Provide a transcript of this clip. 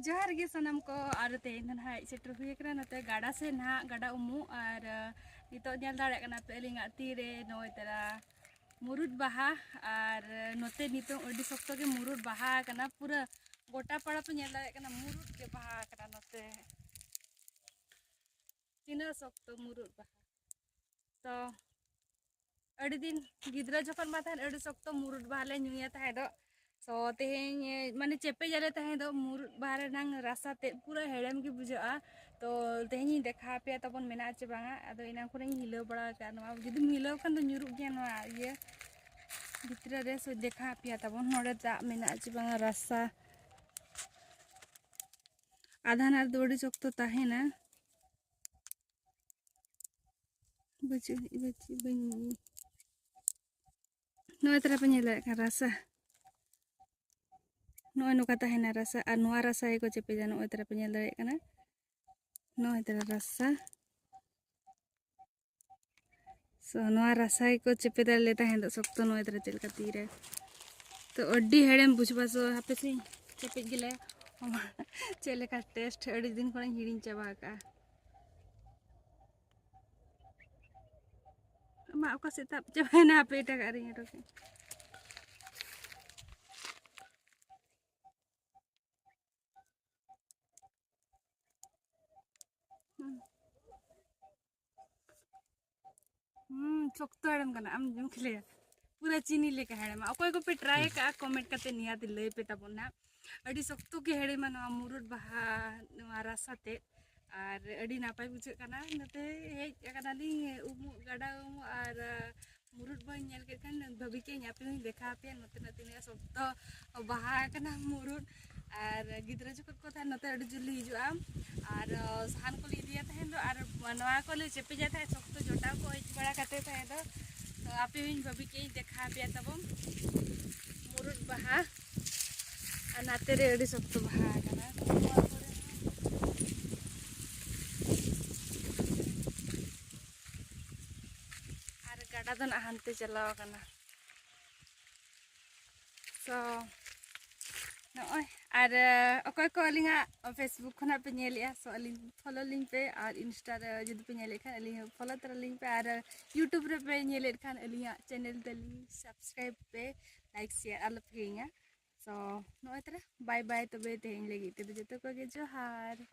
जोहार गे सनम को और तेन ना सेटर हुई करा नते गाड़ा से ना गाड़ा उमु और नितो नेल दाड़े कना पे लिंगा तीरे नोय तरा मुरुद बाहा और नते नितो अडी सख्तो के मुरुद बाहा कना पूरा गोटा पड़ा पे नेल दाड़े कना मुरुद के बाहा कना नते तीना सख्तो मुरुद बाहा तो अड़ी दिन गिद्रा जखन मा थान अड़ी सख्तो मुरुद बाहा ले नुया थाहे दो सो तेहें माने चेपे जाले तहें दो मुरुद बाहर नांग रास्ता ते पूरा हेड़म की बुझा तो तेहें देखा पे तबन मेना चे बांगा अदो इना को हिलाव बड़ा का नवा जुदी हिलाव खान तो nyuruk गया नवा ये भितर रे सो देखा पे तबन नोडे दा मेना चे बांगा रास्ता आधान आर दोड़ी चोकतो ताहे ना बच्ची बच्ची बनी नवा तरह पे नेला का रास्ता नोय नुका ताहेना रास्ता और नोआ रास्ता को चेपे जा नोय तरह पे नेल दाड़े कना नोय तरह रास्ता सो नोआ रास्ता को चेपे दाड़े लेता है सख्तो नोय तरह चल का तीरे तो अड्डी हेड़ेम बुझबा सो हापे से चेपे गिले चले का टेस्ट अड़ी दिन को हिड़िन चाबा का मा को से तब चाबा ना पे टा कर रही है सख्तो हेड़म कना आम जम खले पूरा चीनी लेके हेड़म अकोय को पे ट्राई का कमेंट करते निया लय पे तबन ना अड़ी सख्तो के हेड़े मा मुरुद बाहा नवा रास्ता ते और अड़ी नापाय बुझे कना नते हेज कना ली उमु गाड़ा उमु और मुरुद बाई नेल के खान भाभी के यहाँ पे देखा पे नते नते ने सख्तो बाहा कना मुरुद और गिद्रा जखन को था नते अड़ी जुली हिजुआ और साहान को ली दिया था और नवा को ले चेपे जाता है सख्तो जोटा को हेज बड़ा करते था तो आप भाभी के देखा पे तब मुरुद बाहा और नाते रे अड़ी सख्तो बाहा कना गाड़ा दो हानते चलाव कना सो नॉय और अकोय को अलिंगा फेसबुक खना पे नेलिया सो अलिंग फॉलो लिंक पे और इंस्टा रे जदि पे नेले खान अलिंग फॉलो तर लिंक पे और यूट्यूब रे पे नेले खान अलिंगा चैनल तली सब्सक्राइब पे लाइक शेयर आल पे सो नॉय तर बाय बाय तबे तेहें लगी ते जतो को गे जोहार।